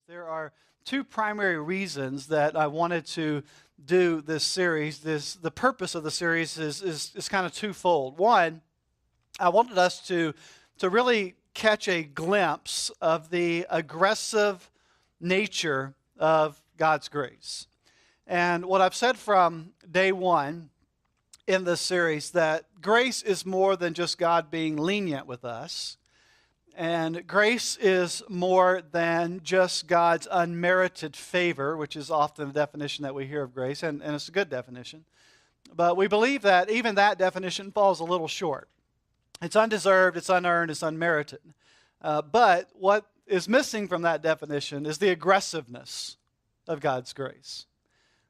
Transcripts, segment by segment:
There are two primary reasons that I wanted to do this series. The purpose of the series is kind of twofold. One, I wanted us to really catch a glimpse of the aggressive nature of God's grace. And what I've said from day one in this series, that grace is more than just God being lenient with us. And grace is more than just God's unmerited favor, which is often the definition that we hear of grace, and it's a good definition. But we believe that even that definition falls a little short. It's undeserved, it's unearned, it's unmerited. But what is missing from that definition is the aggressiveness of God's grace.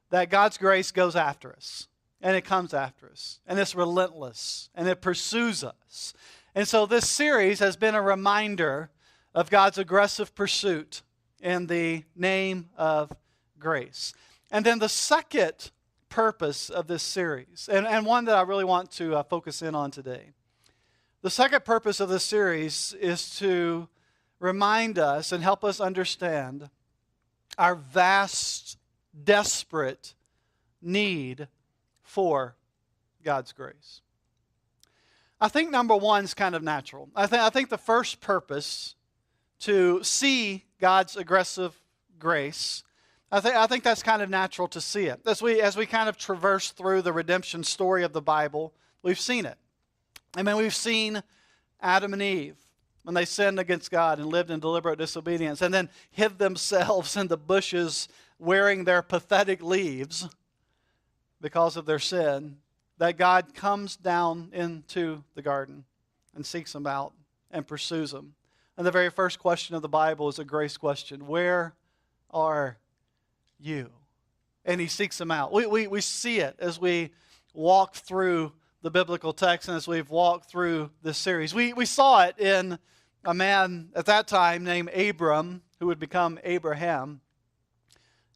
That God's grace goes after us, and it comes after us, and it's relentless, and it pursues us. And so this series has been a reminder of God's aggressive pursuit in the name of grace. And then the second purpose of this series, and one that I really want to focus in on today. The second purpose of this series is to remind us and help us understand our vast, desperate need for God's grace. I think number one is kind of natural. I think the first purpose to see God's aggressive grace, I think that's kind of natural to see it. As we kind of traverse through the redemption story of the Bible, we've seen it. I mean, we've seen Adam and Eve when they sinned against God and lived in deliberate disobedience and then hid themselves in the bushes wearing their pathetic leaves because of their sin, that God comes down into the garden and seeks them out and pursues them. And the very first question of the Bible is a grace question. Where are you? And he seeks them out. We see it as we walk through the biblical text and as we've walked through this series. We saw it in a man at that time named Abram, who would become Abraham.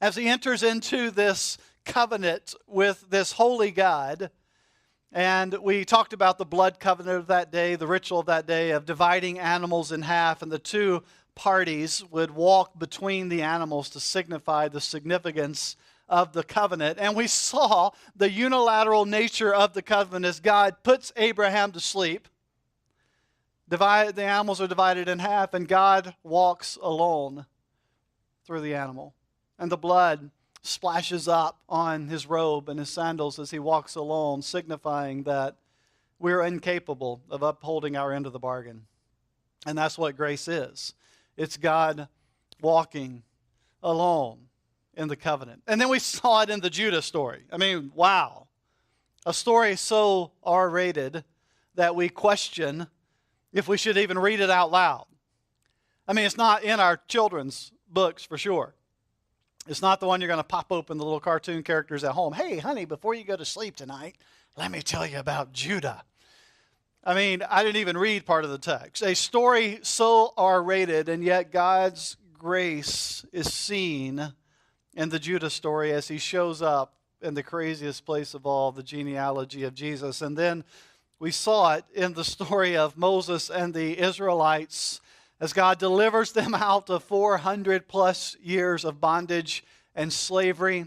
As he enters into this covenant with this holy God. And we talked about the blood covenant of that day, the ritual of that day of dividing animals in half, and the two parties would walk between the animals to signify the significance of the covenant. And we saw the unilateral nature of the covenant as God puts Abraham to sleep. The animals are divided in half, and God walks alone through the animal. And the blood splashes up on his robe and his sandals as he walks alone, signifying that we're incapable of upholding our end of the bargain. And that's what grace is. It's God walking alone in the covenant. And then we saw it in the Judah story. I mean, wow. A story so R-rated that we question if we should even read it out loud. I mean, it's not in our children's books for sure. It's not the one you're going to pop open the little cartoon characters at home. Hey, honey, before you go to sleep tonight, let me tell you about Judah. I mean, I didn't even read part of the text. A story so R-rated, and yet God's grace is seen in the Judah story as he shows up in the craziest place of all, the genealogy of Jesus. And then we saw it in the story of Moses and the Israelites as God delivers them out of 400 plus years of bondage and slavery.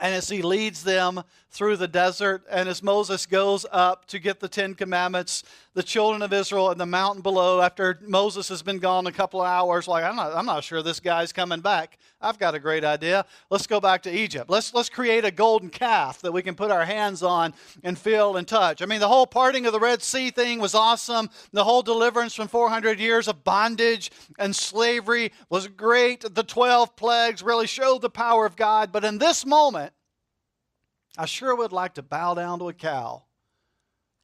And as he leads them through the desert, and as Moses goes up to get the 10 Commandments, the children of Israel in the mountain below, after Moses has been gone a couple of hours, like, I'm not sure this guy's coming back. I've got a great idea. Let's go back to Egypt. Let's create a golden calf that we can put our hands on and feel and touch. I mean, the whole parting of the Red Sea thing was awesome. The whole deliverance from 400 years of bondage and slavery was great. The 12 plagues really showed the power of God. But in this moment, I sure would like to bow down to a cow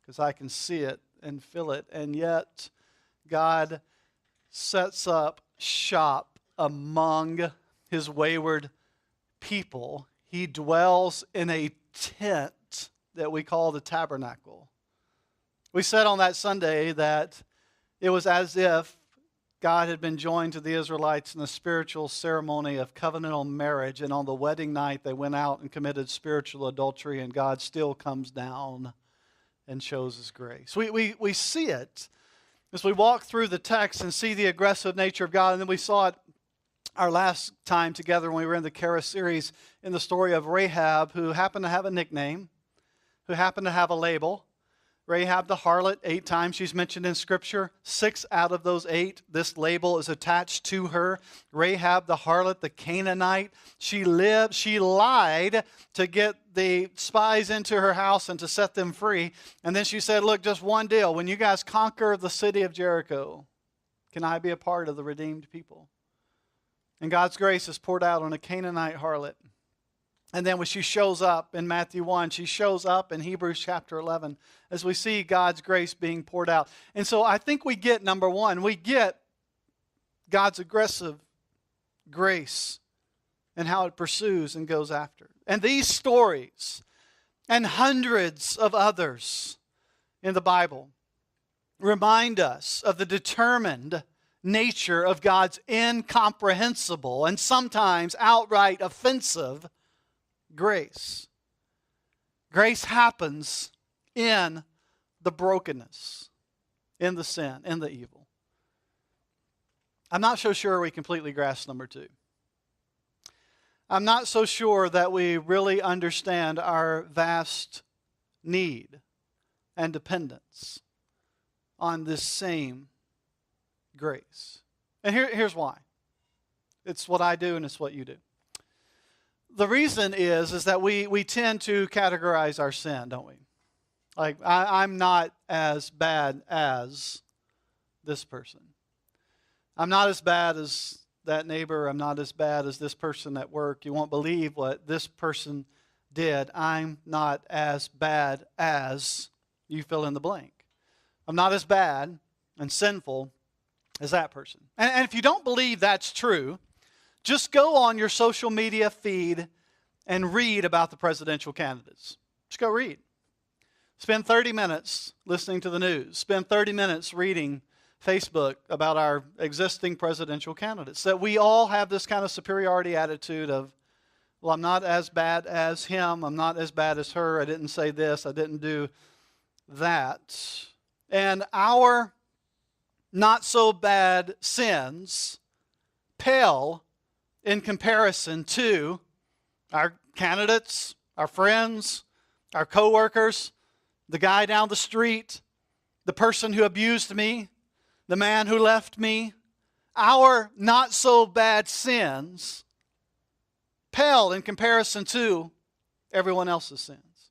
because I can see it and feel it. And yet, God sets up shop among his wayward people. He dwells in a tent that we call the tabernacle. We said on that Sunday that it was as if God had been joined to the Israelites in a spiritual ceremony of covenantal marriage, and on the wedding night they went out and committed spiritual adultery, and God still comes down and shows his grace. We see it as we walk through the text and see the aggressive nature of God, and then we saw it our last time together when we were in the Charis series in the story of Rahab, who happened to have a nickname, who happened to have a label. Rahab the harlot, 8 times she's mentioned in Scripture. 6 out of those 8, this label is attached to her. Rahab the harlot, the Canaanite. She lied to get the spies into her house and to set them free. And then she said, look, just one deal. When you guys conquer the city of Jericho, can I be a part of the redeemed people? And God's grace is poured out on a Canaanite harlot. And then when she shows up in Matthew 1, she shows up in Hebrews chapter 11 as we see God's grace being poured out. And so I think we get, number one, we get God's aggressive grace and how it pursues and goes after. And these stories and hundreds of others in the Bible remind us of the determined nature of God's incomprehensible and sometimes outright offensive grace. Grace happens in the brokenness, in the sin, in the evil. I'm not so sure we completely grasp number 2. I'm not so sure that we really understand our vast need and dependence on this same grace. And here's why. It's what I do and it's what you do. The reason is that we tend to categorize our sin, don't we? Like, I'm not as bad as this person. I'm not as bad as that neighbor. I'm not as bad as this person at work. You won't believe what this person did. I'm not as bad as you fill in the blank. I'm not as bad and sinful as that person. And if you don't believe that's true, just go on your social media feed and read about the presidential candidates. Just go read. Spend 30 minutes listening to the news. Spend 30 minutes reading Facebook about our existing presidential candidates. That we all have this kind of superiority attitude of, well, I'm not as bad as him. I'm not as bad as her. I didn't say this. I didn't do that. And our not so bad sins pale in comparison to our candidates, our friends, our coworkers, the guy down the street, the person who abused me, the man who left me. Our not so bad sins pale in comparison to everyone else's sins.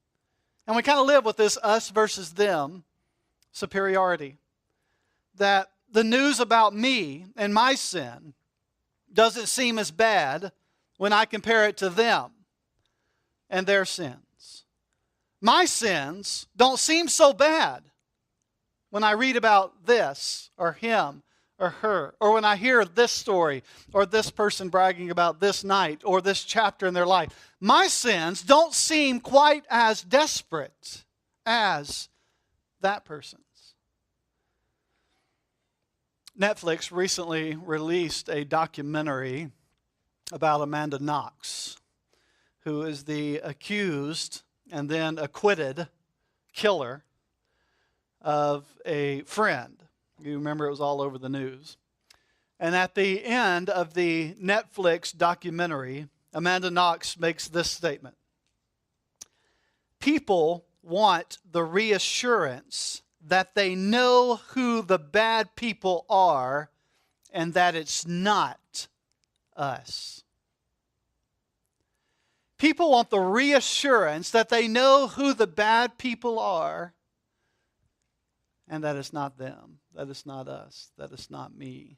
And we kind of live with this us versus them superiority. That the news about me and my sin doesn't seem as bad when I compare it to them and their sins. My sins don't seem so bad when I read about this or him or her, or when I hear this story or this person bragging about this night or this chapter in their life. My sins don't seem quite as desperate as that person's. Netflix recently released a documentary about Amanda Knox, who is the accused and then acquitted killer of a friend. You remember it was all over the news. And at the end of the Netflix documentary, Amanda Knox makes this statement. People want the reassurance that they know who the bad people are and that it's not us. People want the reassurance that they know who the bad people are and that it's not them, that it's not us, that it's not me.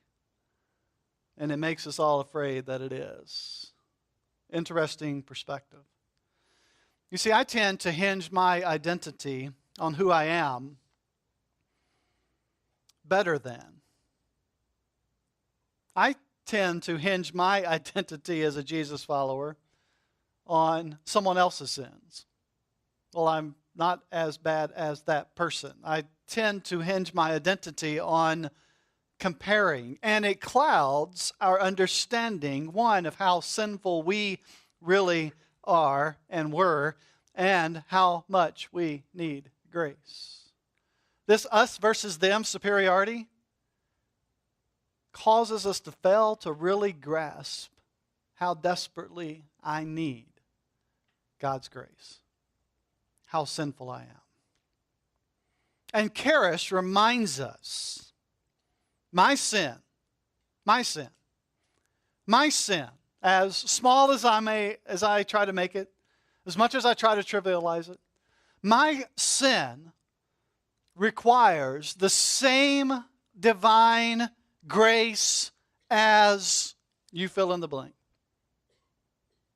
And it makes us all afraid that it is. Interesting perspective. You see, I tend to hinge my identity on who I am better than. I tend to hinge my identity as a Jesus follower on someone else's sins. Well, I'm not as bad as that person. I tend to hinge my identity on comparing, and it clouds our understanding, one, of how sinful we really are and were, and how much we need grace. This us versus them superiority, causes us to fail to really grasp how desperately I need God's grace, how sinful I am. And Charis reminds us, my sin, as small as I try to make it, as much as I try to trivialize it, my sin requires the same divine grace as you fill in the blank.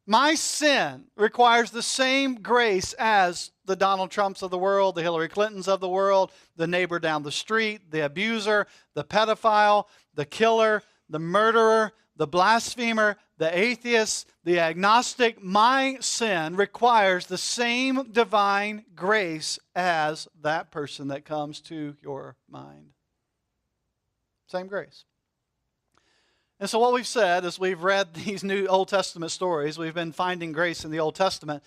My sin requires the same grace as the Donald Trumps of the world, the Hillary Clintons of the world, the neighbor down the street, the abuser, the pedophile, the killer, the murderer, the blasphemer, the atheist, the agnostic. My sin requires the same divine grace as that person that comes to your mind. Same grace. And so what we've said as we've read these new Old Testament stories, we've been finding grace in the Old Testament.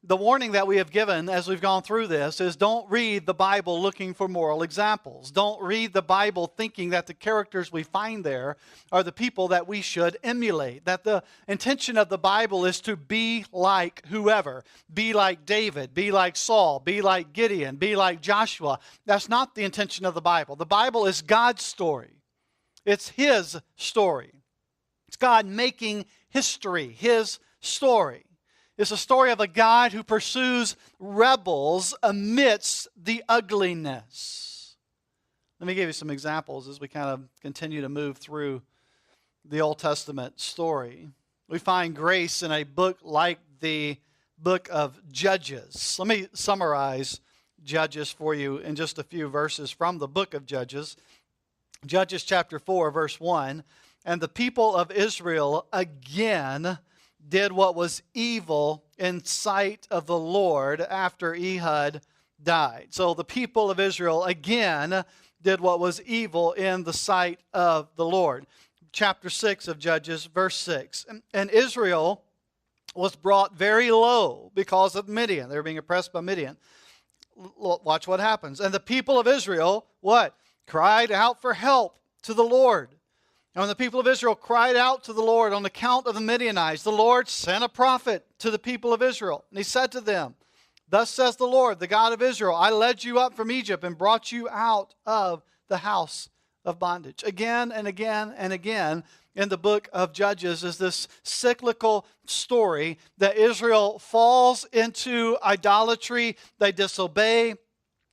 The warning that we have given as we've gone through this is don't read the Bible looking for moral examples. Don't read the Bible thinking that the characters we find there are the people that we should emulate. That the intention of the Bible is to be like whoever. Be like David, be like Saul, be like Gideon, be like Joshua. That's not the intention of the Bible. The Bible is God's story. It's His story. It's God making history, His story. It's a story of a God who pursues rebels amidst the ugliness. Let me give you some examples as we kind of continue to move through the Old Testament story. We find grace in a book like the book of Judges. Let me summarize Judges for you in just a few verses from the book of Judges. Judges chapter 4, verse 1, and the people of Israel again did what was evil in sight of the Lord after Ehud died. So the people of Israel again did what was evil in the sight of the Lord. Chapter 6 of Judges, verse 6. And Israel was brought very low because of Midian. They were being oppressed by Midian. Watch what happens. And the people of Israel, what? Cried out for help to the Lord. And when the people of Israel cried out to the Lord on account of the Midianites, the Lord sent a prophet to the people of Israel. And he said to them, thus says the Lord, the God of Israel, I led you up from Egypt and brought you out of the house of bondage. Again and again and again in the book of Judges is this cyclical story that Israel falls into idolatry, they disobey,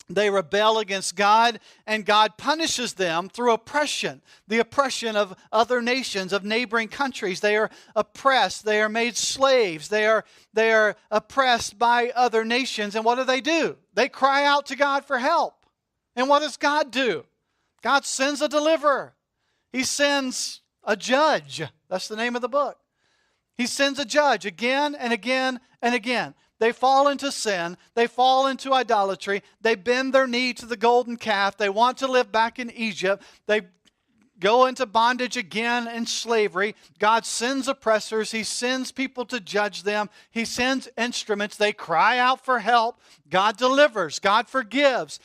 they rebel against God, and God punishes them through oppression, the oppression of other nations, of neighboring countries. They are oppressed. They are made slaves. They are oppressed by other nations. And what do? They cry out to God for help. And what does God do? God sends a deliverer. He sends a judge. That's the name of the book. He sends a judge again and again and again. They fall into sin. They fall into idolatry. They bend their knee to the golden calf. They want to live back in Egypt. They go into bondage again and slavery. God sends oppressors. He sends people to judge them. He sends instruments. They cry out for help. God delivers. God forgives.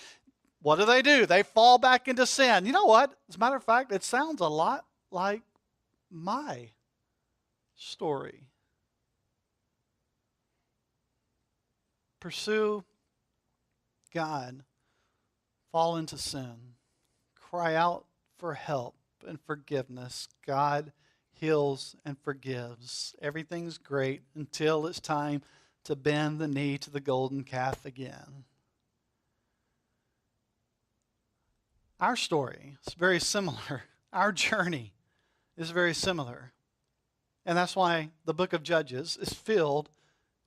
What do? They fall back into sin. You know what? As a matter of fact, it sounds a lot like my story. Pursue God, fall into sin, cry out for help and forgiveness. God heals and forgives. Everything's great until it's time to bend the knee to the golden calf again. Our story is very similar. Our journey is very similar. And that's why the book of Judges is filled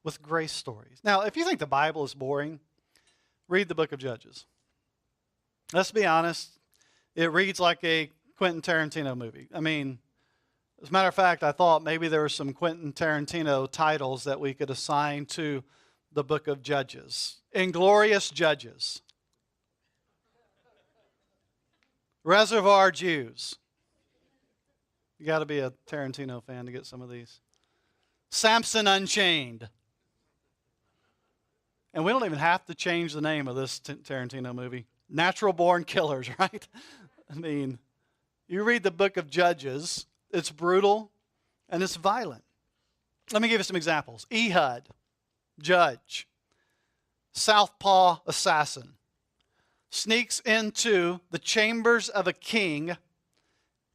with grace stories. Now, if you think the Bible is boring, read the book of Judges. Let's be honest, it reads like a Quentin Tarantino movie. I mean, as a matter of fact, I thought maybe there were some Quentin Tarantino titles that we could assign to the book of Judges. Inglorious Judges. Reservoir Jews. You got to be a Tarantino fan to get some of these. Samson Unchained. And we don't even have to change the name of this Tarantino movie. Natural Born Killers, right? I mean, You read the book of Judges, it's brutal and it's violent. Let me give you some examples. Ehud, judge, southpaw assassin, sneaks into the chambers of a king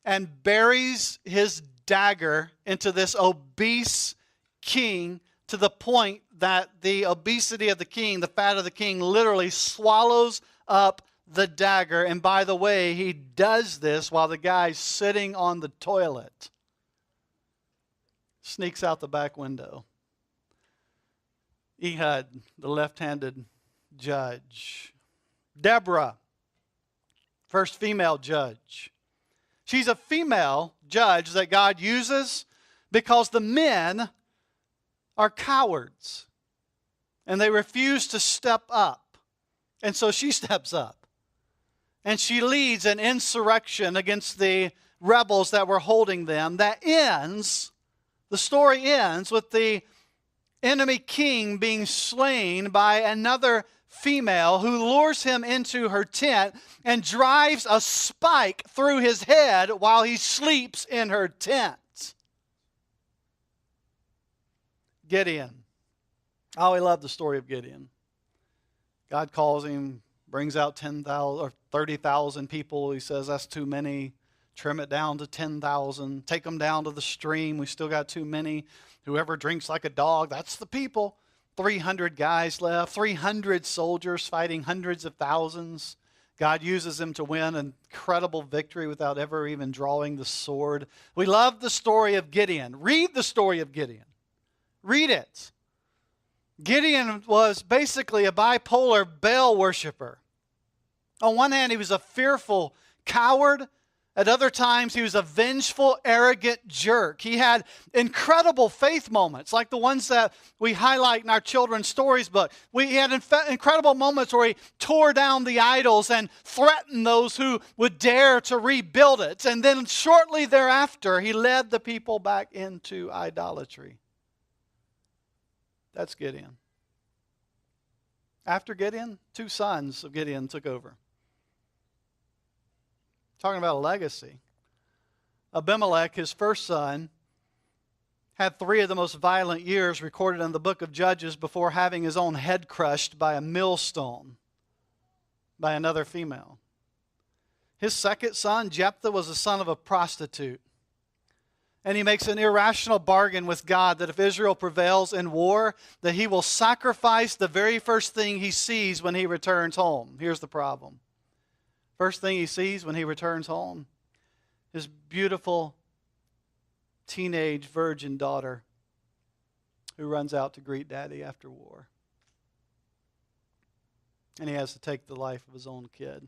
and buries his dagger into this obese king to the point that the obesity of the king, the fat of the king, literally swallows up the dagger. And by the way, he does this while the guy's sitting on the toilet. Sneaks out the back window. Ehud, the left-handed judge. Deborah, first female judge. She's a female judge that God uses because the men are cowards and they refuse to step up. And so she steps up and she leads an insurrection against the rebels that were holding them. The story ends with the enemy king being slain by another female who lures him into her tent and drives a spike through his head while he sleeps in her tent. Gideon. I always love the story of Gideon. God calls him, brings out 10,000 or 30,000 people. He says, that's too many. Trim it down to 10,000. Take them down to the stream. We still got too many. Whoever drinks like a dog, that's the people. 300 guys left. 300 soldiers fighting hundreds of thousands. God uses them to win an incredible victory without ever even drawing the sword. We love the story of Gideon. Read the story of Gideon. Read it. Gideon was basically a bipolar Baal worshiper. On one hand, he was a fearful coward. At other times, he was a vengeful, arrogant jerk. He had incredible faith moments, like the ones that we highlight in our children's stories book. He had incredible moments where he tore down the idols and threatened those who would dare to rebuild it. And then shortly thereafter, he led the people back into idolatry. That's Gideon. After Gideon, 2 sons of Gideon took over. Talking about a legacy. Abimelech, his first son, had 3 of the most violent years recorded in the book of Judges before having his own head crushed by a millstone by another female. His second son, Jephthah, was the son of a prostitute. And he makes an irrational bargain with God that if Israel prevails in war, that he will sacrifice the very first thing he sees when he returns home. Here's the problem. First thing he sees when he returns home, his beautiful teenage virgin daughter who runs out to greet daddy after war. And he has to take the life of his own kid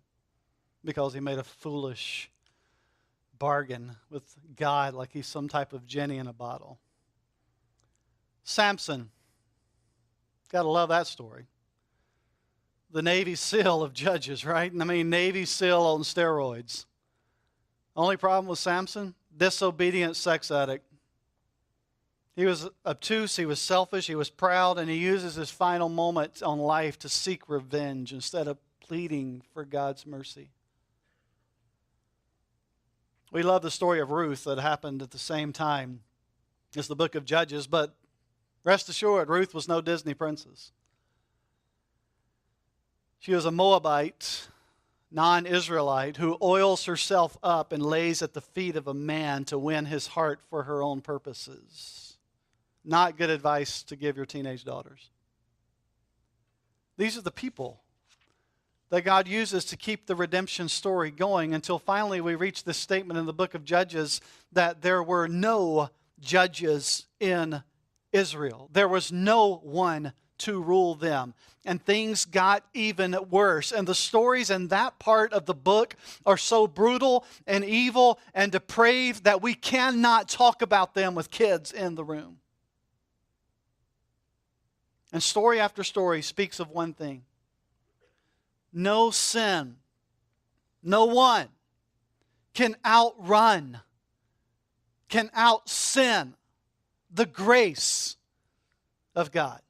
because he made a foolish bargain with God like he's some type of genie in a bottle. Samson. Got to love that story. The Navy SEAL of Judges, right? I mean, Navy SEAL on steroids. Only problem with Samson? Disobedient sex addict. He was obtuse, he was selfish, he was proud, and he uses his final moment on life to seek revenge instead of pleading for God's mercy. We love the story of Ruth that happened at the same time as the book of Judges, but rest assured, Ruth was no Disney princess. She was a Moabite, non-Israelite, who oils herself up and lays at the feet of a man to win his heart for her own purposes. Not good advice to give your teenage daughters. These are the people that God uses to keep the redemption story going until finally we reach this statement in the book of Judges that there were no judges in Israel. There was no one to rule them. And things got even worse. And the stories in that part of the book are so brutal and evil and depraved that we cannot talk about them with kids in the room. And story after story speaks of one thing. No sin, no one can outrun, can out-sin the grace of God.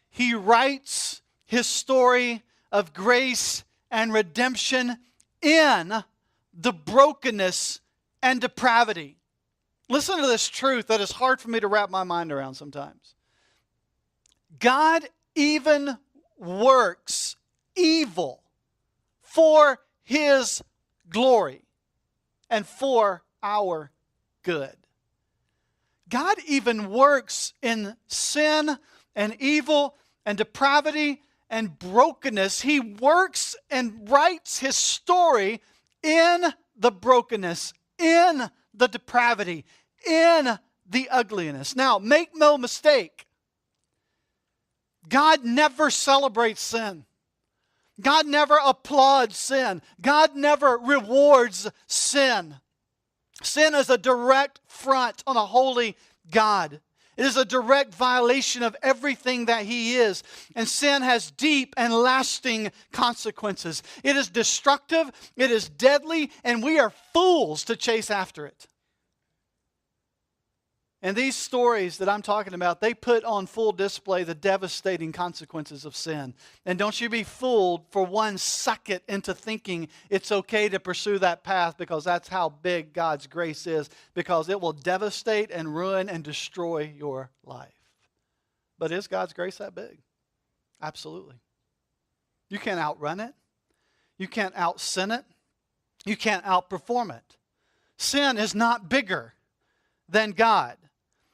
He writes his story of grace and redemption in the brokenness and depravity. Listen to this truth that is hard for me to wrap my mind around sometimes. God even works evil for His glory and for our good. God even works in sin and evil and depravity and brokenness. He works and writes His story in the brokenness, in the depravity, in the ugliness. Now, make no mistake, God never celebrates sin. God never applauds sin. God never rewards sin. Sin is a direct front on a holy God. It is a direct violation of everything that He is. And sin has deep and lasting consequences. It is destructive, it is deadly, and we are fools to chase after it. And these stories that I'm talking about, they put on full display the devastating consequences of sin. And don't you be fooled for 1 second into thinking it's okay to pursue that path, because that's how big God's grace is, because it will devastate and ruin and destroy your life. But is God's grace that big? Absolutely. You can't outrun it. You can't out-sin it. You can't outperform it. Sin is not bigger than God.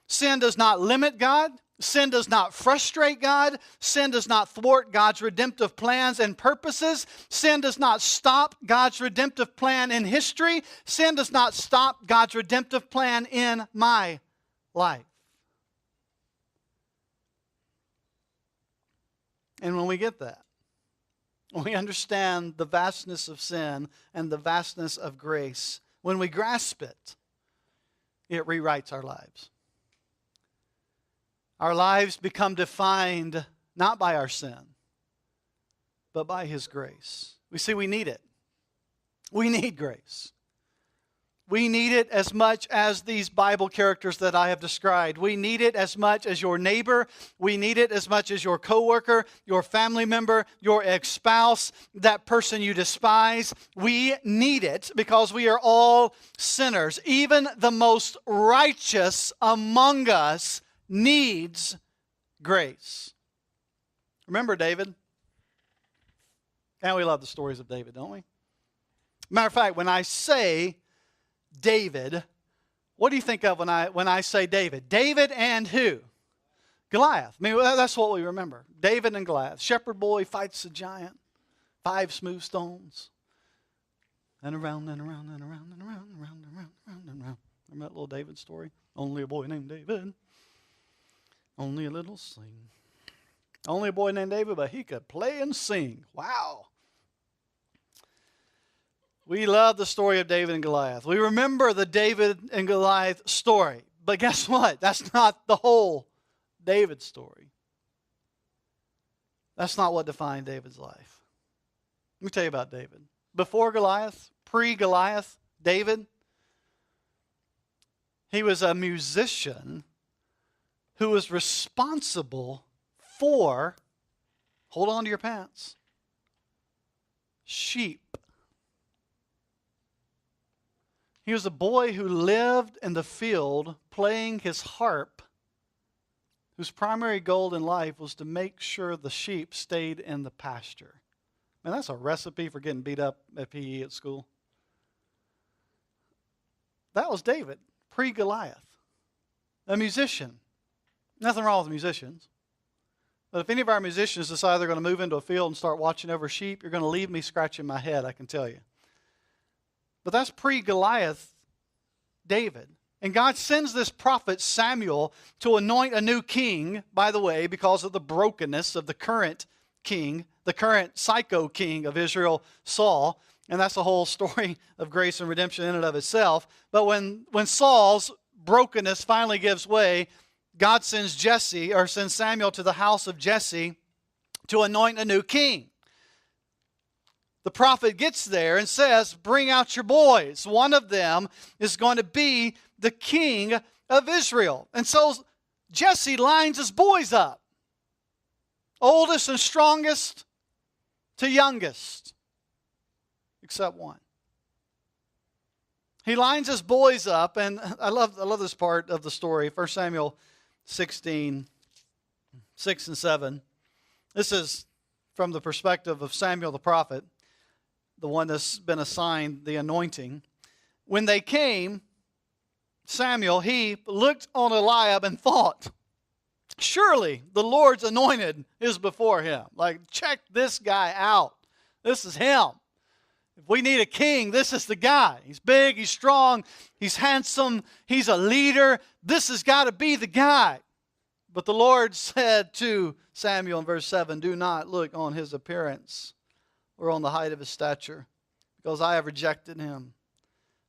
Sin does not limit God. Sin does not frustrate God. Sin does not thwart God's redemptive plans and purposes. Sin does not stop God's redemptive plan in history. Sin does not stop God's redemptive plan in my life. And when we get that, when we understand the vastness of sin and the vastness of grace, when we grasp it, it rewrites our lives. Our lives become defined not by our sin, but by His grace. We see we need it. We need grace. We need it as much as these Bible characters that I have described. We need it as much as your neighbor. We need it as much as your coworker, your family member, your ex-spouse, that person you despise. We need it because we are all sinners. Even the most righteous among us needs grace. Remember David? And we love the stories of David, don't we? Matter of fact, when I say David, what do you think of when I say David? David and who? Goliath. I mean, that's what we remember. David and Goliath. Shepherd boy fights a giant. 5 smooth stones. And around and around and around and around and around and around and around and around. Remember that little David story? Only a boy named David. Only a little sing. Only a boy named David, but he could play and sing. Wow. We love the story of David and Goliath. We remember the David and Goliath story. But guess what? That's not the whole David story. That's not what defined David's life. Let me tell you about David. Before Goliath, pre-Goliath, David, he was a musician who was responsible for, hold on to your pants, sheep. He was a boy who lived in the field playing his harp, whose primary goal in life was to make sure the sheep stayed in the pasture. Man, that's a recipe for getting beat up at PE at school. That was David, pre-Goliath, a musician. Nothing wrong with musicians. But if any of our musicians decide they're going to move into a field and start watching over sheep, you're going to leave me scratching my head, I can tell you. But that's pre-Goliath David. And God sends this prophet Samuel to anoint a new king, by the way, because of the brokenness of the current king, the current psycho king of Israel, Saul. And that's the whole story of grace and redemption in and of itself. But when Saul's brokenness finally gives way, God sends Samuel to the house of Jesse to anoint a new king. The prophet gets there and says, bring out your boys. One of them is going to be the king of Israel. And so Jesse lines his boys up. Oldest and strongest to youngest. Except one. He lines his boys up, and I love this part of the story, 1 Samuel 16, 6 and 7. This is from the perspective of Samuel the prophet, the one that's been assigned the anointing. When they came, Samuel, he looked on Eliab and thought, surely the Lord's anointed is before him. Like, check this guy out. This is him. If we need a king, this is the guy. He's big, he's strong, he's handsome, he's a leader. This has got to be the guy. But the Lord said to Samuel in verse 7, do not look on his appearance or on the height of his stature, because I have rejected him.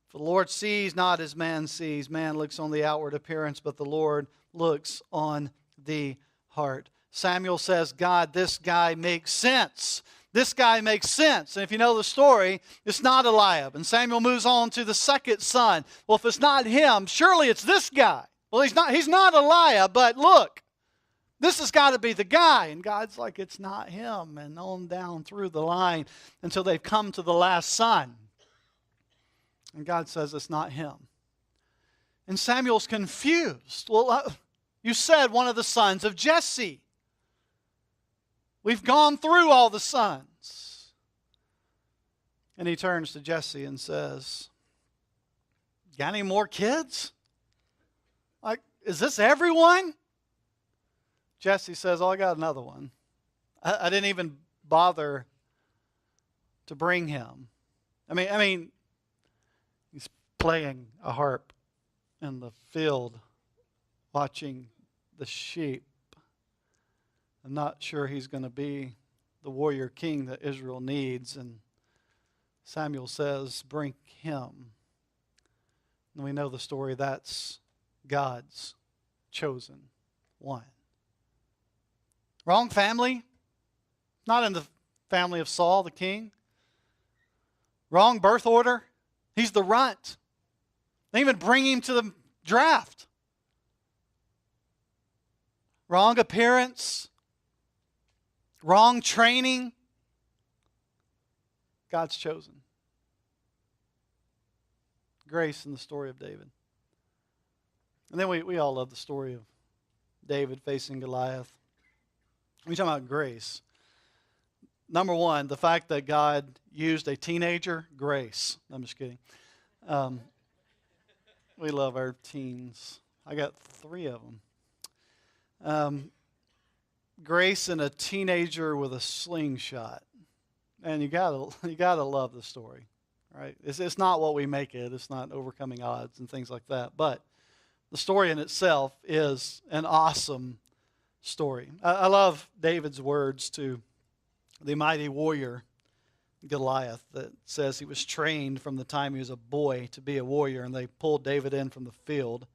For the Lord sees not as man sees. Man looks on the outward appearance, but the Lord looks on the heart. Samuel says, God, this guy makes sense. This guy makes sense. And if you know the story, it's not Eliab. And Samuel moves on to the second son. Well, if it's not him, surely it's this guy. Well, he's not Eliab, but look, this has got to be the guy. And God's like, it's not him. And on down through the line until they've come to the last son. And God says it's not him. And Samuel's confused. Well, you said one of the sons of Jesse. We've gone through all the sons. And he turns to Jesse and says, got any more kids? Like, is this everyone? Jesse says, oh, I got another one. I didn't even bother to bring him. I mean, he's playing a harp in the field, watching the sheep. I'm not sure he's going to be the warrior king that Israel needs. And Samuel says, bring him. And we know the story. That's God's chosen one. Wrong family. Not in the family of Saul, the king. Wrong birth order. He's the runt. They even bring him to the draft. Wrong appearance. Wrong training. God's chosen. Grace in the story of David. And then we all love the story of David facing Goliath. We talk about grace. Number one, the fact that God used a teenager, grace. I'm just kidding. We love our teens. I got 3 of them. Grace in a teenager with a slingshot. And you gotta love the story, right? It's not what we make it. It's not overcoming odds and things like that. But the story in itself is an awesome story. I love David's words to the mighty warrior Goliath that says he was trained from the time he was a boy to be a warrior, and they pulled David in from the field.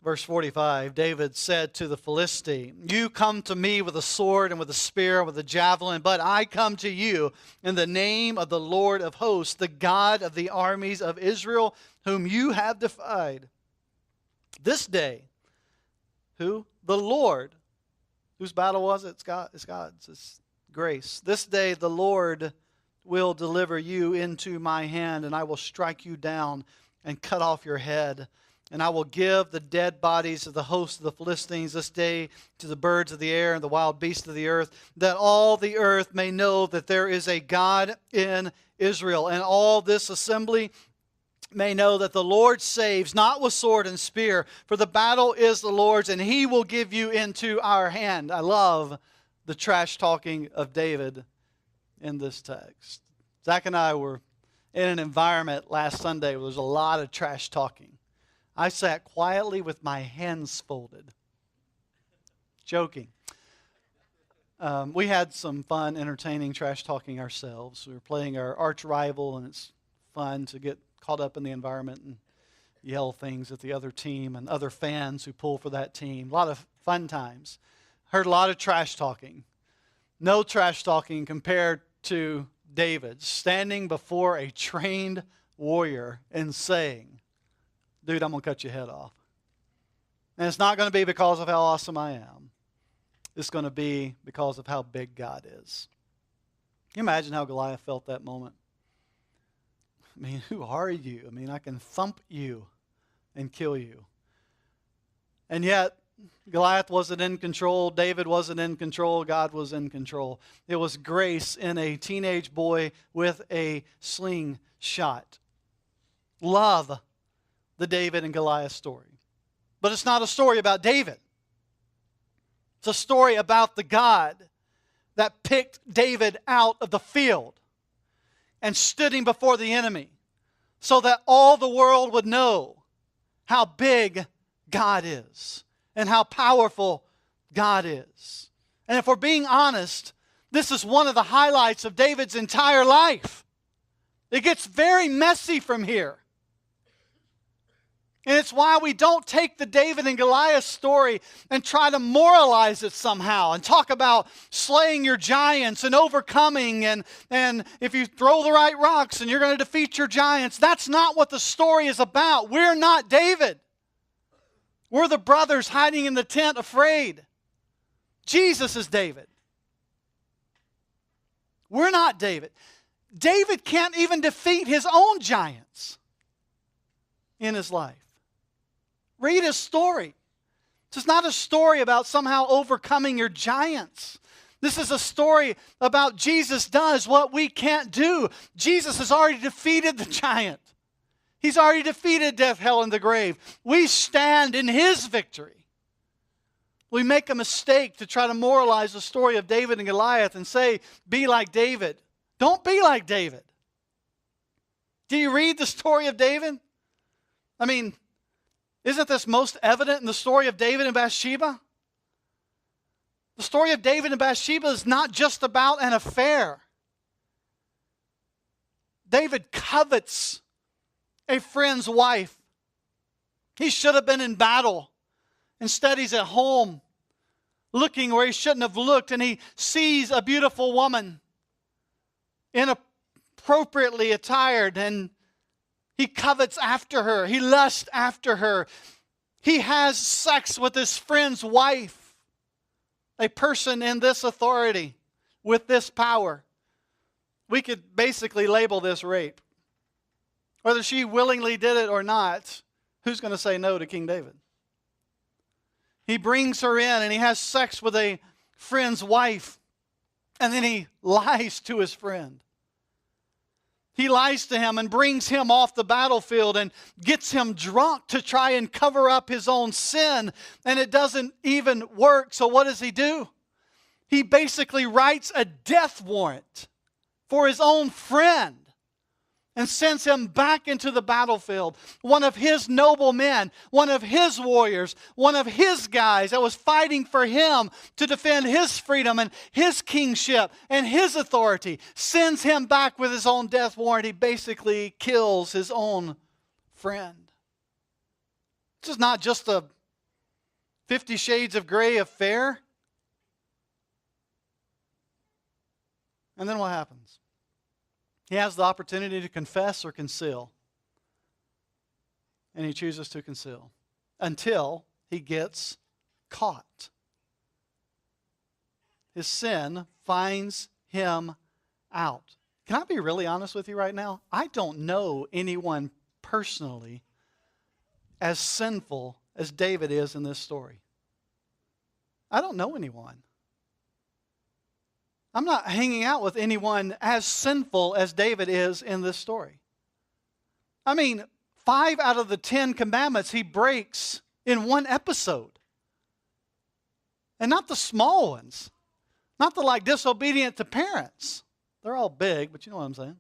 Verse 45, David said to the Philistine, you come to me with a sword and with a spear and with a javelin, but I come to you in the name of the Lord of hosts, the God of the armies of Israel, whom you have defied. This day, who? The Lord. Whose battle was it? It's God's. It's grace. This day the Lord will deliver you into my hand, and I will strike you down and cut off your head. And I will give the dead bodies of the host of the Philistines this day to the birds of the air and the wild beasts of the earth, that all the earth may know that there is a God in Israel. And all this assembly may know that the Lord saves, not with sword and spear, for the battle is the Lord's, and he will give you into our hand. I love the trash talking of David in this text. Zach and I were in an environment last Sunday where there's a lot of trash talking. I sat quietly with my hands folded. Joking. We had some fun, entertaining trash talking ourselves. We were playing our arch rival, and it's fun to get caught up in the environment and yell things at the other team and other fans who pull for that team. A lot of fun times. Heard a lot of trash talking. No trash talking compared to David standing before a trained warrior and saying, dude, I'm going to cut your head off. And it's not going to be because of how awesome I am. It's going to be because of how big God is. Can you imagine how Goliath felt that moment? I mean, who are you? I mean, I can thump you and kill you. And yet, Goliath wasn't in control. David wasn't in control. God was in control. It was grace in a teenage boy with a slingshot. Love the David and Goliath story. But it's not a story about David. It's a story about the God that picked David out of the field and stood him before the enemy so that all the world would know how big God is and how powerful God is. And if we're being honest, this is one of the highlights of David's entire life. It gets very messy from here. And it's why we don't take the David and Goliath story and try to moralize it somehow and talk about slaying your giants and overcoming and if you throw the right rocks and you're going to defeat your giants. That's not what the story is about. We're not David. We're the brothers hiding in the tent afraid. Jesus is David. We're not David. David can't even defeat his own giants in his life. Read his story. This is not a story about somehow overcoming your giants. This is a story about Jesus does what we can't do. Jesus has already defeated the giant. He's already defeated death, hell, and the grave. We stand in his victory. We make a mistake to try to moralize the story of David and Goliath and say, be like David. Don't be like David. Do you read the story of David? I mean, isn't this most evident in the story of David and Bathsheba? The story of David and Bathsheba is not just about an affair. David covets a friend's wife. He should have been in battle. Instead, he's at home looking where he shouldn't have looked, and he sees a beautiful woman inappropriately attired, and he covets after her. He lusts after her. He has sex with his friend's wife, a person in this authority with this power. We could basically label this rape. Whether she willingly did it or not, who's going to say no to King David? He brings her in and he has sex with a friend's wife, and then he lies to his friend. He lies to him and brings him off the battlefield and gets him drunk to try and cover up his own sin. And it doesn't even work. So what does he do? He basically writes a death warrant for his own friend and sends him back into the battlefield. One of his noble men, one of his warriors, one of his guys that was fighting for him to defend his freedom and his kingship and his authority, sends him back with his own death warrant. He basically kills his own friend. This is not just a 50 Shades of Grey affair. And then what happens? He has the opportunity to confess or conceal. And he chooses to conceal until he gets caught. His sin finds him out. Can I be really honest with you right now? I don't know anyone personally as sinful as David is in this story. I don't know anyone. I'm not hanging out with anyone as sinful as David is in this story. I mean, 5 out of the 10 commandments he breaks in one episode. And not the small ones. Not the like disobedient to parents. They're all big, but you know what I'm saying.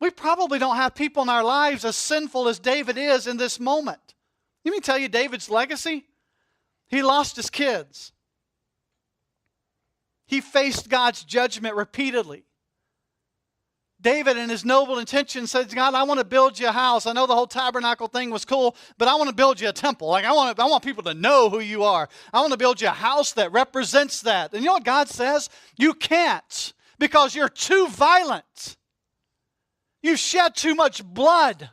We probably don't have people in our lives as sinful as David is in this moment. Let me tell you David's legacy. He lost his kids. He faced God's judgment repeatedly. David, in his noble intention, says, God, I want to build you a house. I know the whole tabernacle thing was cool, but I want to build you a temple. Like I want people to know who you are. I want to build you a house that represents that. And you know what God says? You can't, because you're too violent. You shed too much blood.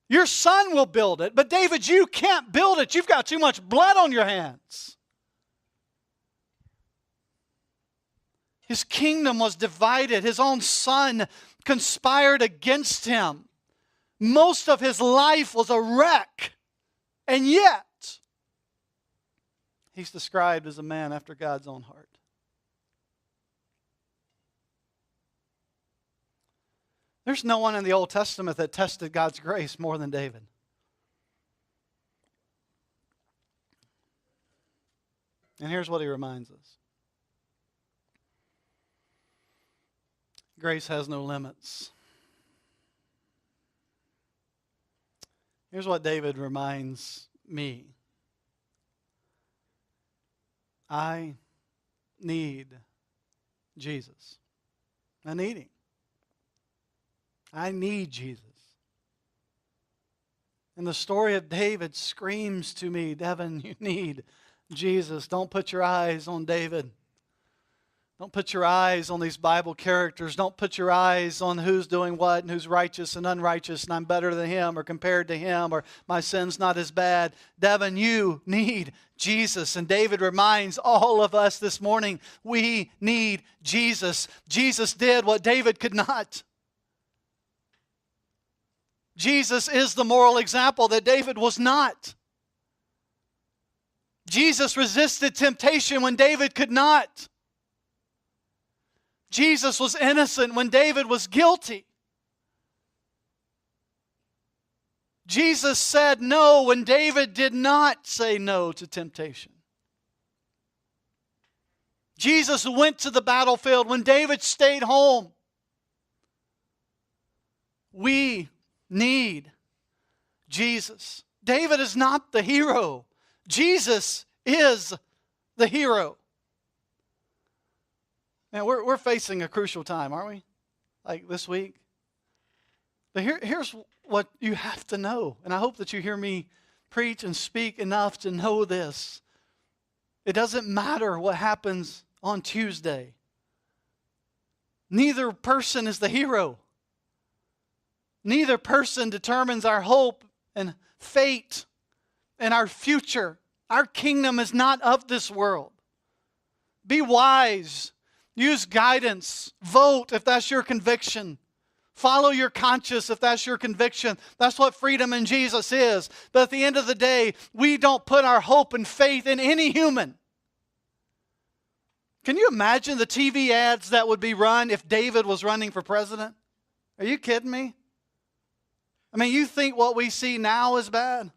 Your son will build it, but David, you can't build it. You've got too much blood on your hands. His kingdom was divided. His own son conspired against him. Most of his life was a wreck. And yet, he's described as a man after God's own heart. There's no one in the Old Testament that tested God's grace more than David. And here's what he reminds us. Grace has no limits. Here's what David reminds me. I need Jesus. I need Him. I need Jesus. And the story of David screams to me, Devin, you need Jesus. Don't put your eyes on David. Don't put your eyes on these Bible characters. Don't put your eyes on who's doing what and who's righteous and unrighteous and I'm better than him or compared to him or my sin's not as bad. Devin, you need Jesus. And David reminds all of us this morning, we need Jesus. Jesus did what David could not. Jesus is the moral example that David was not. Jesus resisted temptation when David could not. Jesus was innocent when David was guilty. Jesus said no when David did not say no to temptation. Jesus went to the battlefield when David stayed home. We need Jesus. David is not the hero. Jesus is the hero. Man, we're facing a crucial time, aren't we? Like this week. But here's what you have to know. And I hope that you hear me preach and speak enough to know this. It doesn't matter what happens on Tuesday. Neither person is the hero. Neither person determines our hope and fate and our future. Our kingdom is not of this world. Be wise. Use guidance. Vote if that's your conviction. Follow your conscience if that's your conviction. That's what freedom in Jesus is. But at the end of the day, we don't put our hope and faith in any human. Can you imagine the TV ads that would be run if David was running for president? Are you kidding me? I mean, you think what we see now is bad?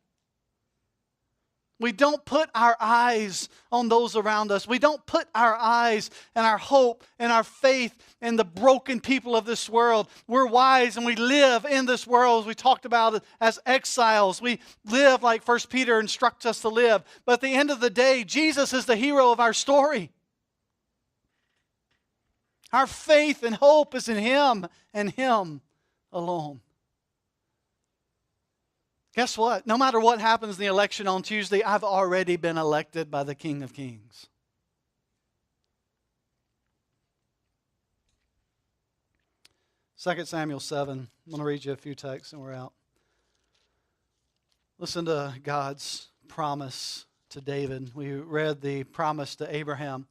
We don't put our eyes on those around us. We don't put our eyes and our hope and our faith in the broken people of this world. We're wise and we live in this world, as we talked about it, as exiles. We live like 1 Peter instructs us to live. But at the end of the day, Jesus is the hero of our story. Our faith and hope is in Him and Him alone. Guess what? No matter what happens in the election on Tuesday, I've already been elected by the King of Kings. Second Samuel 7. I'm going to read you a few texts and we're out. Listen to God's promise to David. We read the promise to Abraham.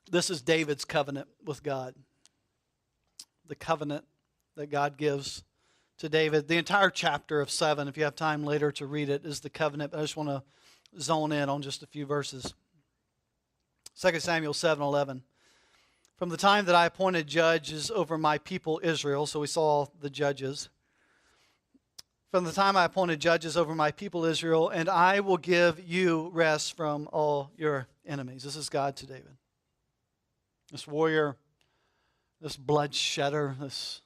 This is David's covenant with God. The covenant that God gives to David. The entire chapter of 7, if you have time later to read it, is the covenant. But I just want to zone in on just a few verses. 2 Samuel 7:11. From the time that I appointed judges over my people Israel, so we saw the judges. From the time I appointed judges over my people Israel, and I will give you rest from all your enemies. This is God to David. This warrior, this bloodshedder, this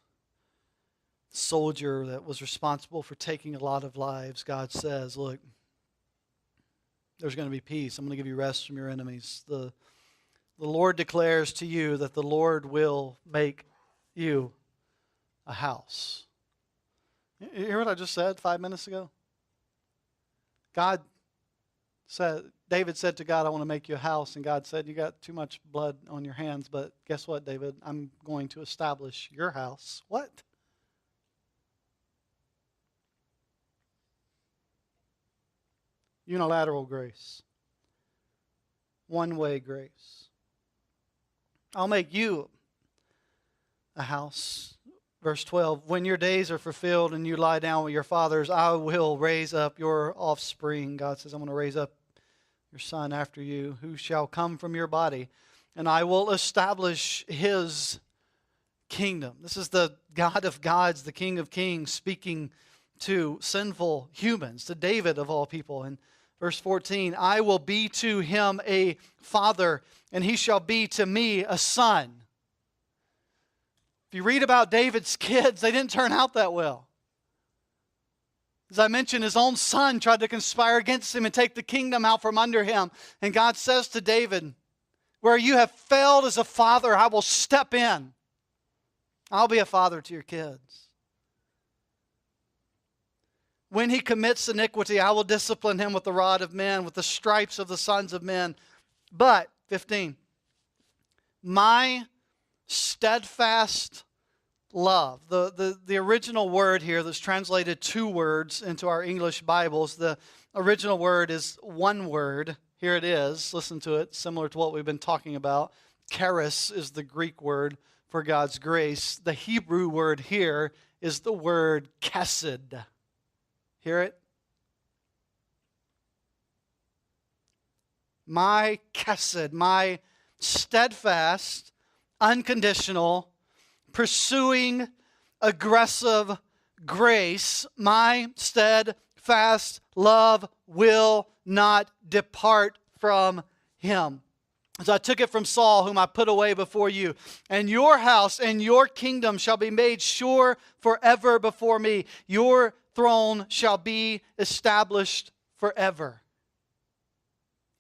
soldier that was responsible for taking a lot of lives, God says, look, there's going to be peace. I'm going to give you rest from your enemies. The Lord declares to you that the Lord will make you a house. You hear what I just said 5 minutes ago? David said to God, I want to make you a house. And God said, you got too much blood on your hands. But guess what, David? I'm going to establish your house. What? Unilateral grace. One-way grace. I'll make you a house. Verse 12, when your days are fulfilled and you lie down with your fathers, I will raise up your offspring. God says, I'm going to raise up your son after you, who shall come from your body, and I will establish his kingdom. This is the God of gods, the King of kings, speaking to sinful humans, to David of all people. In verse 14, I will be to him a father, and he shall be to me a son. If you read about David's kids, they didn't turn out that well. As I mentioned, his own son tried to conspire against him and take the kingdom out from under him. And God says to David, where you have failed as a father, I will step in. I'll be a father to your kids. When he commits iniquity, I will discipline him with the rod of men, with the stripes of the sons of men. But, 15, my steadfast love. The original word here that's translated two words into our English Bibles, the original word is one word. Here it is. Listen to it, similar to what we've been talking about. Charis is the Greek word for God's grace. The Hebrew word here is the word chesed. Hear it? My chesed, my steadfast, unconditional, pursuing, aggressive grace, my steadfast love will not depart from him. As I took it from Saul, whom I put away before you, and your house and your kingdom shall be made sure forever before me. Your throne shall be established forever.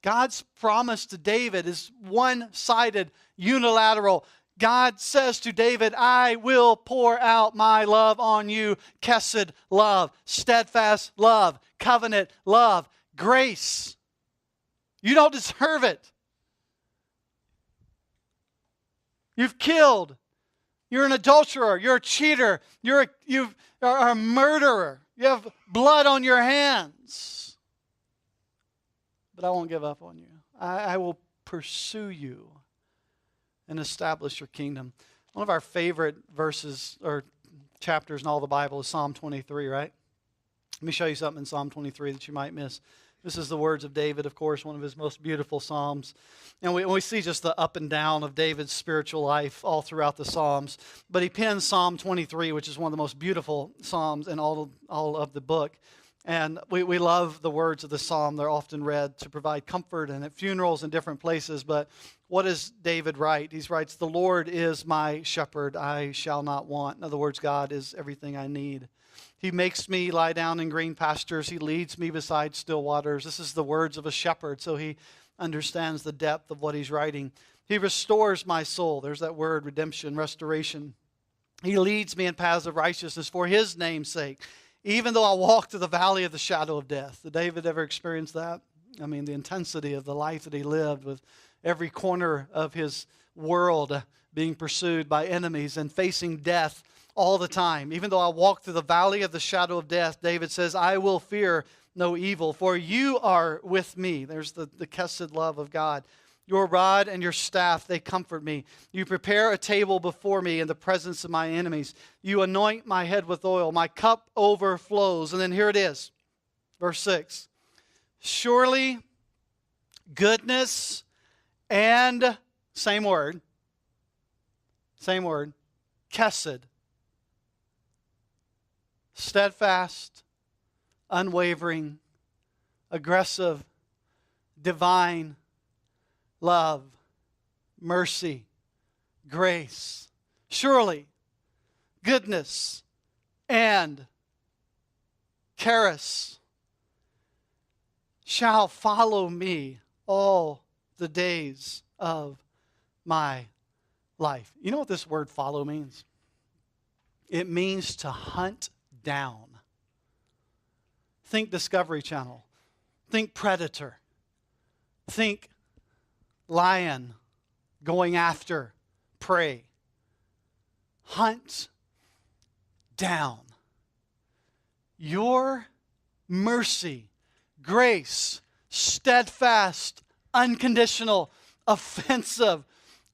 God's promise to David is one-sided, unilateral. God says to David, I will pour out my love on you. Chesed love, steadfast love, covenant love, grace. You don't deserve it. You've killed. You're an adulterer. You're a cheater. You are a murderer. You have blood on your hands. But I won't give up on you. I will pursue you and establish your kingdom. One of our favorite verses or chapters in all the Bible is Psalm 23, right? Let me show you something in Psalm 23 that you might miss. This is the words of David, of course, one of his most beautiful psalms. And we see just the up and down of David's spiritual life all throughout the Psalms. But he penned Psalm 23, which is one of the most beautiful psalms in all of the book. And we love the words of the psalm. They're often read to provide comfort and at funerals and different places. But what does David write? He writes, the Lord is my shepherd, I shall not want. In other words, God is everything I need. He makes me lie down in green pastures. He leads me beside still waters. This is the words of a shepherd, so he understands the depth of what he's writing. He restores my soul. There's that word, redemption, restoration. He leads me in paths of righteousness for his name's sake. Even though I walk through the valley of the shadow of death. Did David ever experience that? I mean, the intensity of the life that he lived with every corner of his world being pursued by enemies and facing death all the time. Even though I walk through the valley of the shadow of death, David says, I will fear no evil, for you are with me. There's the chesed love of God. Your rod and your staff, they comfort me. You prepare a table before me in the presence of my enemies. You anoint my head with oil. My cup overflows. And then here it is, verse 6. Surely goodness and, same word, chesed, steadfast, unwavering, aggressive, divine, love, mercy, grace, surely, goodness, and Charis shall follow me all the days of my life. You know what this word follow means? It means to hunt down. Think Discovery Channel. Think Predator. Think lion going after prey. Hunt down. Your mercy, grace, steadfast, unconditional, offensive,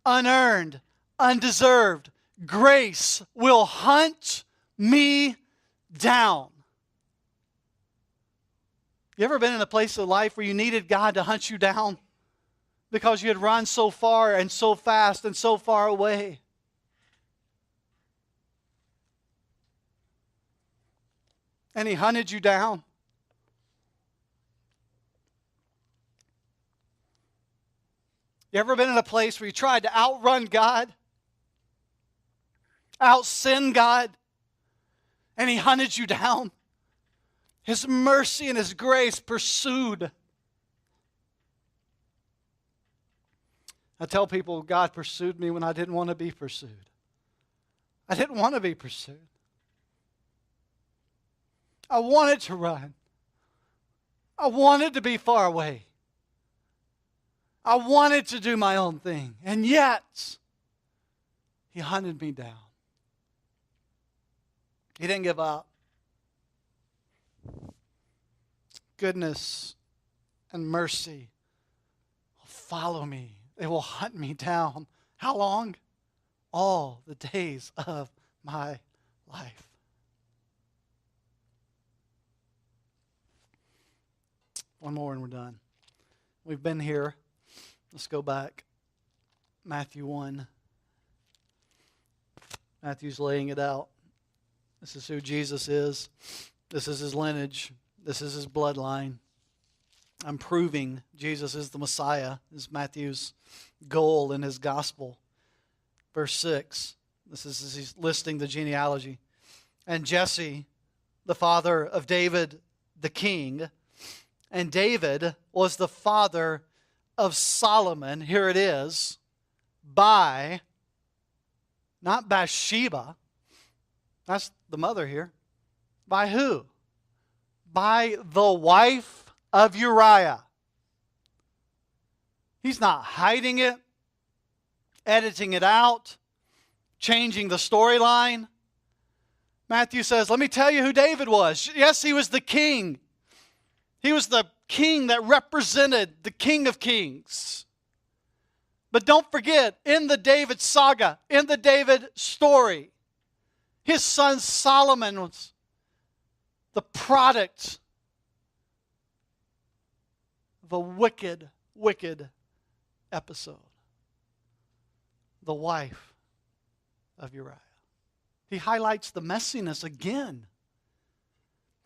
unearned, undeserved grace will hunt me down. You ever been in a place of life where you needed God to hunt you down because you had run so far and so fast and so far away? And He hunted you down. You ever been in a place where you tried to outrun God, out-sin God, and He hunted you down? His mercy and His grace pursued. I tell people God pursued me when I didn't want to be pursued. I didn't want to be pursued. I wanted to run. I wanted to be far away. I wanted to do my own thing. And yet, He hunted me down. He didn't give up. Goodness and mercy will follow me. They will hunt me down. How long? All the days of my life. One more and we're done. We've been here. Let's go back. Matthew 1. Matthew's laying it out. This is who Jesus is. This is His lineage. This is His bloodline. I'm proving Jesus is the Messiah. This is Matthew's goal in his gospel. Verse 6. This is as he's listing the genealogy. And Jesse, the father of David the king, and David was the father of Solomon, here it is, by, not Bathsheba, that's the mother here, by who? By the wife of Uriah. He's not hiding it, editing it out, changing the storyline. Matthew says, let me tell you who David was. Yes, he was the king. He was the king that represented the King of Kings. But don't forget, in the David saga, in the David story, his son Solomon was the product of a wicked, wicked episode. The wife of Uriah. He highlights the messiness again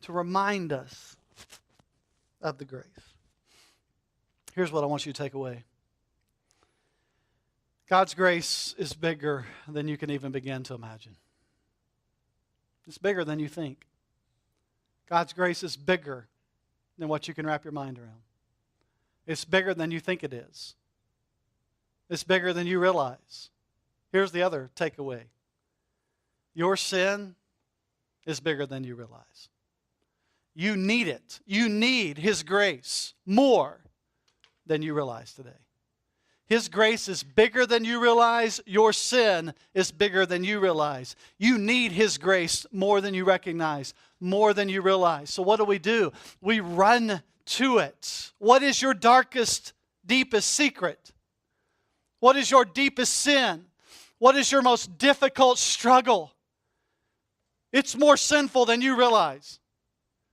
to remind us of the grace. Here's what I want you to take away. God's grace is bigger than you can even begin to imagine. It's bigger than you think. God's grace is bigger than what you can wrap your mind around. It's bigger than you think it is. It's bigger than you realize. Here's the other takeaway. Your sin is bigger than you realize. You need it. You need His grace more than you realize today. His grace is bigger than you realize. Your sin is bigger than you realize. You need His grace more than you recognize, more than you realize. So what do? We run to it. What is your darkest, deepest secret? What is your deepest sin? What is your most difficult struggle? It's more sinful than you realize.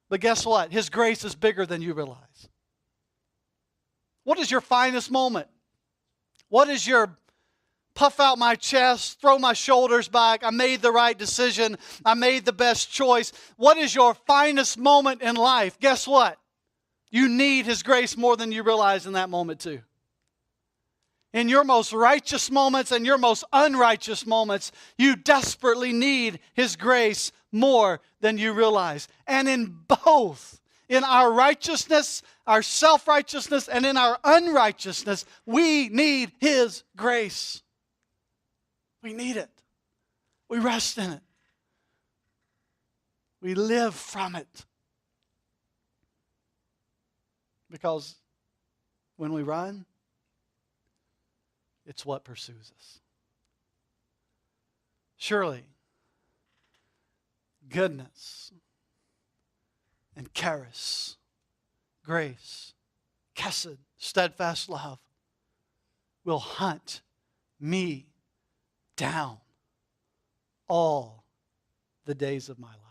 But guess what? His grace is bigger than you realize. What is your finest moment? What is your puff out my chest, throw my shoulders back, I made the right decision, I made the best choice? What is your finest moment in life? Guess what? You need His grace more than you realize in that moment too. In your most righteous moments and your most unrighteous moments, you desperately need His grace more than you realize. And in both, in our righteousness, our self-righteousness, and in our unrighteousness, we need His grace. We need it. We rest in it. We live from it. Because when we run, it's what pursues us. Surely, goodness and charis, grace, chesed, steadfast love, will hunt me down all the days of my life.